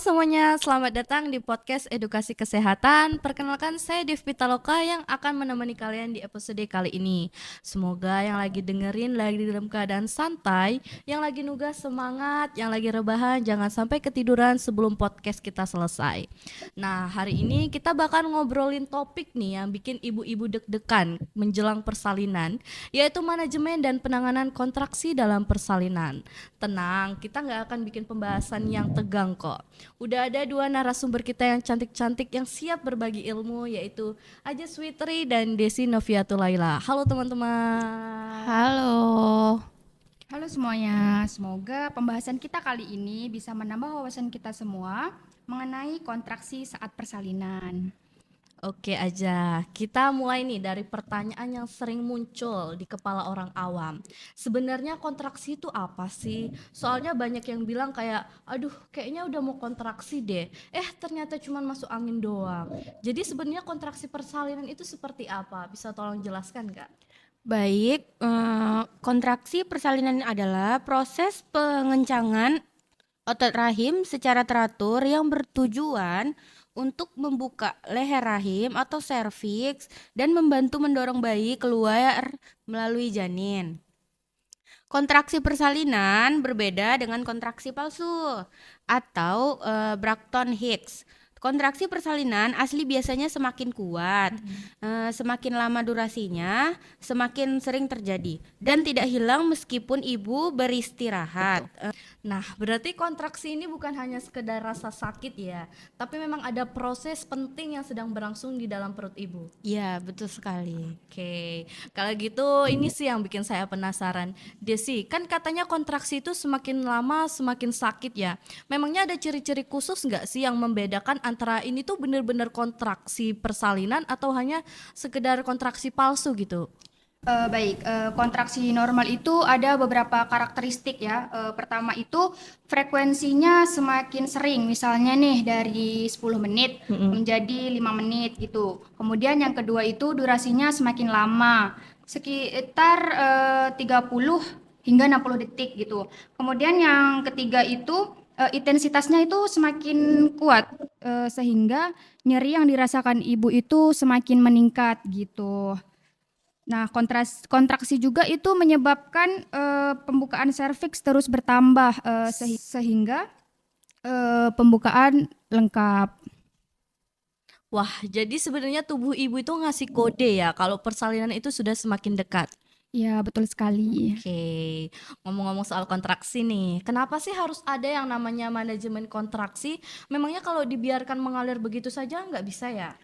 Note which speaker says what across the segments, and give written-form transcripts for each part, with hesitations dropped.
Speaker 1: semuanya, selamat datang di podcast Edukasi Kesehatan. Perkenalkan saya Dev Pitaloka yang akan menemani kalian di episode kali ini. Semoga yang lagi dengerin lagi dalam keadaan santai, yang lagi nugas semangat, yang lagi rebahan jangan sampai ketiduran sebelum podcast kita selesai. Nah, hari ini kita bakal ngobrolin topik nih yang bikin ibu-ibu deg-degan menjelang persalinan, yaitu manajemen dan penanganan kontraksi dalam persalinan. Tenang, kita nggak akan bikin pembahasan yang tegang kok. Udah ada dua narasumber kita yang cantik-cantik yang siap berbagi ilmu, yaitu Aja Switri dan Desi Noviatulaila. Halo teman-teman.
Speaker 2: Halo. Halo semuanya, semoga pembahasan kita kali ini bisa menambah wawasan kita semua mengenai kontraksi saat persalinan.
Speaker 1: Oke Aja, kita mulai nih dari pertanyaan yang sering muncul di kepala orang awam. Sebenarnya kontraksi itu apa sih? Soalnya banyak yang bilang kayak, aduh kayaknya udah mau kontraksi deh. Ternyata cuma masuk angin doang. Jadi sebenarnya kontraksi persalinan itu seperti apa? Bisa tolong jelaskan Kak?
Speaker 3: Baik, kontraksi persalinan adalah proses pengencangan otot rahim secara teratur yang bertujuan untuk membuka leher rahim atau serviks dan membantu mendorong bayi keluar melalui janin. Kontraksi persalinan berbeda dengan kontraksi palsu atau Braxton Hicks. Kontraksi persalinan asli biasanya semakin kuat, semakin lama durasinya, semakin sering terjadi dan tidak hilang meskipun ibu beristirahat.
Speaker 1: Nah, berarti kontraksi ini bukan hanya sekedar rasa sakit ya, tapi memang ada proses penting yang sedang berlangsung di dalam perut ibu.
Speaker 3: Ya, betul sekali.
Speaker 1: Oke, kalau gitu ini sih yang bikin saya penasaran. Desi, kan katanya kontraksi itu semakin lama semakin sakit ya. Memangnya ada ciri-ciri khusus nggak sih yang membedakan antara ini tuh benar-benar kontraksi persalinan atau hanya sekedar kontraksi palsu gitu?
Speaker 2: Kontraksi normal itu ada beberapa karakteristik ya. Pertama itu frekuensinya semakin sering, misalnya nih dari 10 menit menjadi 5 menit gitu. Kemudian yang kedua itu durasinya semakin lama, sekitar 30 hingga 60 detik gitu. Kemudian yang ketiga itu intensitasnya itu semakin kuat, sehingga nyeri yang dirasakan ibu itu semakin meningkat gitu. Nah, kontraksi juga itu menyebabkan pembukaan serviks terus bertambah sehingga pembukaan lengkap.
Speaker 1: Wah, jadi sebenarnya tubuh ibu itu ngasih kode ya kalau persalinan itu sudah semakin dekat.
Speaker 2: Ya, betul sekali.
Speaker 1: Oke, ngomong-ngomong soal kontraksi nih, kenapa sih harus ada yang namanya manajemen kontraksi? Memangnya kalau dibiarkan mengalir begitu saja nggak bisa ya?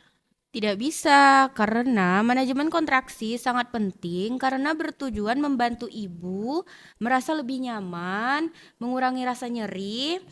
Speaker 3: Tidak bisa, karena manajemen kontraksi sangat penting karena bertujuan membantu ibu merasa lebih nyaman, mengurangi rasa nyeri,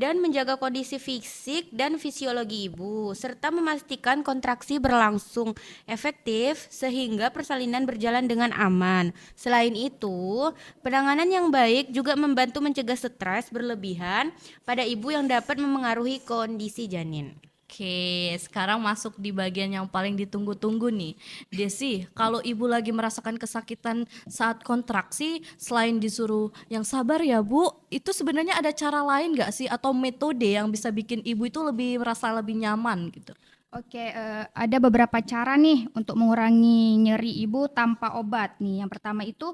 Speaker 3: dan menjaga kondisi fisik dan fisiologi ibu, serta memastikan kontraksi berlangsung efektif sehingga persalinan berjalan dengan aman. Selain itu, penanganan yang baik juga membantu mencegah stres berlebihan pada ibu yang dapat memengaruhi kondisi janin.
Speaker 1: Oke, sekarang masuk di bagian yang paling ditunggu-tunggu nih. Desi, kalau ibu lagi merasakan kesakitan saat kontraksi, selain disuruh yang sabar ya Bu, itu sebenarnya ada cara lain nggak sih atau metode yang bisa bikin ibu itu lebih merasa lebih nyaman gitu?
Speaker 2: Oke, ada beberapa cara nih untuk mengurangi nyeri ibu tanpa obat nih. Yang pertama itu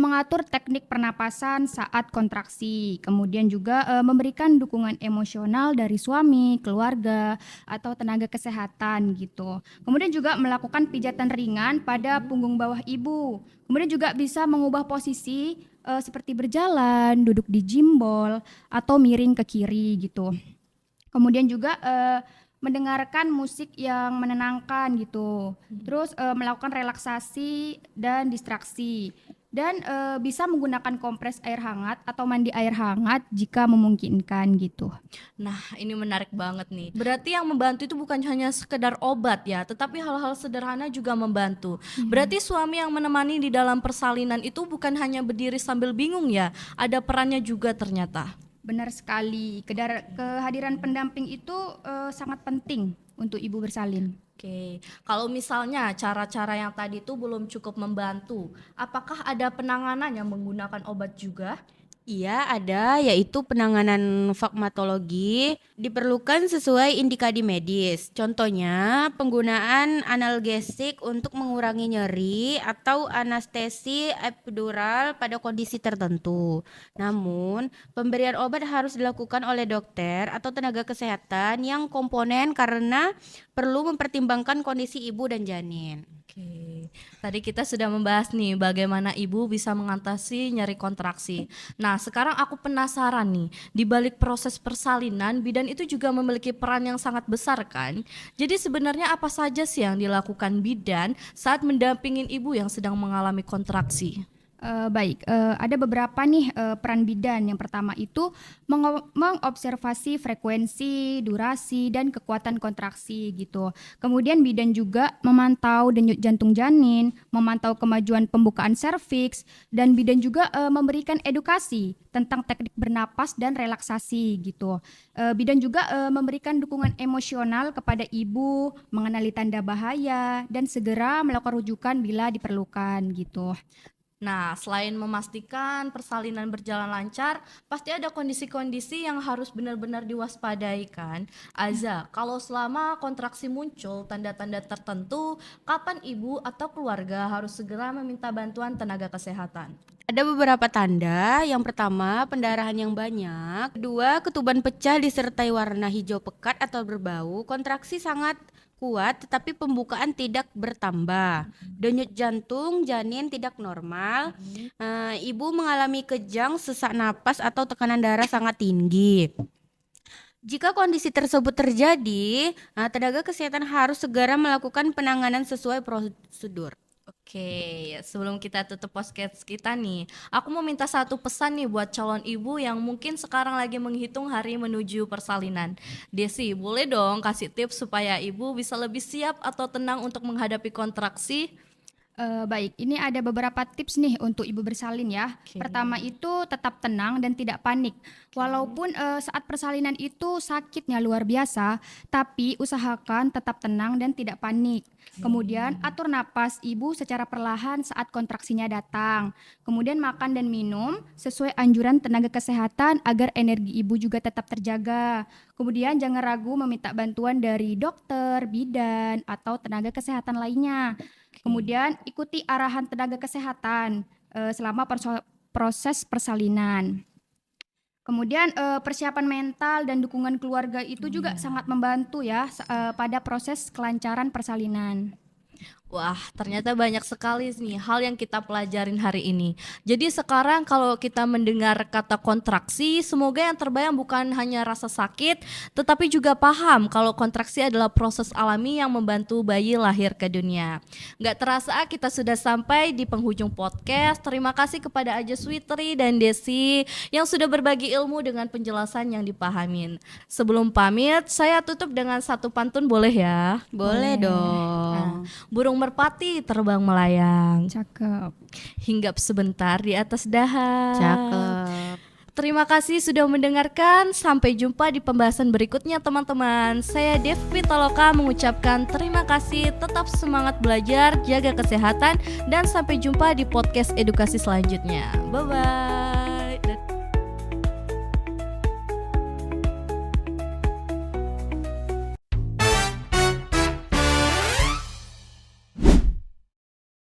Speaker 2: mengatur teknik pernapasan saat kontraksi, kemudian juga memberikan dukungan emosional dari suami, keluarga, atau tenaga kesehatan gitu. Kemudian juga melakukan pijatan ringan pada punggung bawah ibu. Kemudian juga bisa mengubah posisi seperti berjalan, duduk di jimbol, atau miring ke kiri gitu. Kemudian juga mendengarkan musik yang menenangkan gitu. Terus melakukan relaksasi dan distraksi. Dan bisa menggunakan kompres air hangat atau mandi air hangat jika memungkinkan gitu.
Speaker 1: Nah, ini menarik banget nih. Berarti yang membantu itu bukan hanya sekedar obat ya, tetapi hal-hal sederhana juga membantu. Berarti suami yang menemani di dalam persalinan itu bukan hanya berdiri sambil bingung ya, ada perannya juga ternyata.
Speaker 2: Benar sekali. Kehadiran pendamping itu sangat penting untuk ibu bersalin.
Speaker 1: Oke, kalau misalnya cara-cara yang tadi itu belum cukup membantu, apakah ada penanganan yang menggunakan obat juga?
Speaker 3: Iya, ada, yaitu penanganan farmakologi diperlukan sesuai indikasi medis. Contohnya, penggunaan analgesik untuk mengurangi nyeri atau anestesi epidural pada kondisi tertentu. Namun, pemberian obat harus dilakukan oleh dokter atau tenaga kesehatan yang komponen karena perlu mempertimbangkan kondisi ibu dan janin.
Speaker 1: Oke, tadi kita sudah membahas nih bagaimana ibu bisa mengatasi nyeri kontraksi. Nah, sekarang aku penasaran nih, di balik proses persalinan, bidan itu juga memiliki peran yang sangat besar kan? Jadi sebenarnya apa saja sih yang dilakukan bidan saat mendampingin ibu yang sedang mengalami kontraksi?
Speaker 2: Baik, ada beberapa nih peran bidan. Yang pertama itu mengobservasi frekuensi, durasi, dan kekuatan kontraksi gitu. Kemudian bidan juga memantau denyut jantung janin, memantau kemajuan pembukaan serviks, dan bidan juga memberikan edukasi tentang teknik bernapas dan relaksasi gitu. Bidan juga memberikan dukungan emosional kepada ibu, mengenali tanda bahaya, dan segera melakukan rujukan bila diperlukan gitu.
Speaker 1: Nah, selain memastikan persalinan berjalan lancar, pasti ada kondisi-kondisi yang harus benar-benar diwaspadai kan? Aza, kalau selama kontraksi muncul tanda-tanda tertentu, kapan ibu atau keluarga harus segera meminta bantuan tenaga kesehatan?
Speaker 3: Ada beberapa tanda. Yang pertama, pendarahan yang banyak. Kedua, ketuban pecah disertai warna hijau pekat atau berbau. Kontraksi sangat kuat tetapi pembukaan tidak bertambah. Denyut jantung janin tidak normal. Ibu mengalami kejang, sesak napas atau tekanan darah sangat tinggi. Jika kondisi tersebut terjadi, tenaga kesehatan harus segera melakukan penanganan sesuai prosedur.
Speaker 1: Oke, sebelum kita tutup podcast kita nih, aku mau minta satu pesan nih buat calon ibu yang mungkin sekarang lagi menghitung hari menuju persalinan. Desi, boleh dong kasih tips supaya ibu bisa lebih siap atau tenang untuk menghadapi kontraksi?
Speaker 2: Baik, ini ada beberapa tips nih untuk ibu bersalin ya.
Speaker 1: Oke.
Speaker 2: Pertama itu tetap tenang dan tidak panik. Walaupun saat persalinan itu sakitnya luar biasa, tapi usahakan tetap tenang dan tidak panik. Kemudian atur napas ibu secara perlahan saat kontraksinya datang. Kemudian makan dan minum sesuai anjuran tenaga kesehatan agar energi ibu juga tetap terjaga. Kemudian jangan ragu meminta bantuan dari dokter, bidan, atau tenaga kesehatan lainnya. Kemudian ikuti arahan tenaga kesehatan selama proses persalinan. Kemudian persiapan mental dan dukungan keluarga itu juga sangat membantu ya pada proses kelancaran persalinan.
Speaker 1: Wah, ternyata banyak sekali nih hal yang kita pelajarin hari ini. Jadi sekarang kalau kita mendengar kata kontraksi, semoga yang terbayang bukan hanya rasa sakit, tetapi juga paham kalau kontraksi adalah proses alami yang membantu bayi lahir ke dunia. Nggak terasa kita sudah sampai di penghujung podcast. Terima kasih kepada Aja Switri dan Desi yang sudah berbagi ilmu dengan penjelasan yang dipahamin. Sebelum pamit, saya tutup dengan satu pantun boleh ya?
Speaker 3: Boleh dong.
Speaker 1: Burung merpati terbang melayang,
Speaker 2: Cakep.
Speaker 1: hinggap sebentar di atas dahan.
Speaker 3: Cakep.
Speaker 1: Terima kasih sudah mendengarkan. Sampai jumpa di pembahasan berikutnya teman-teman. Saya Dev Pitaloka mengucapkan terima kasih. Tetap semangat belajar, jaga kesehatan, dan sampai jumpa di podcast edukasi selanjutnya. Bye-bye.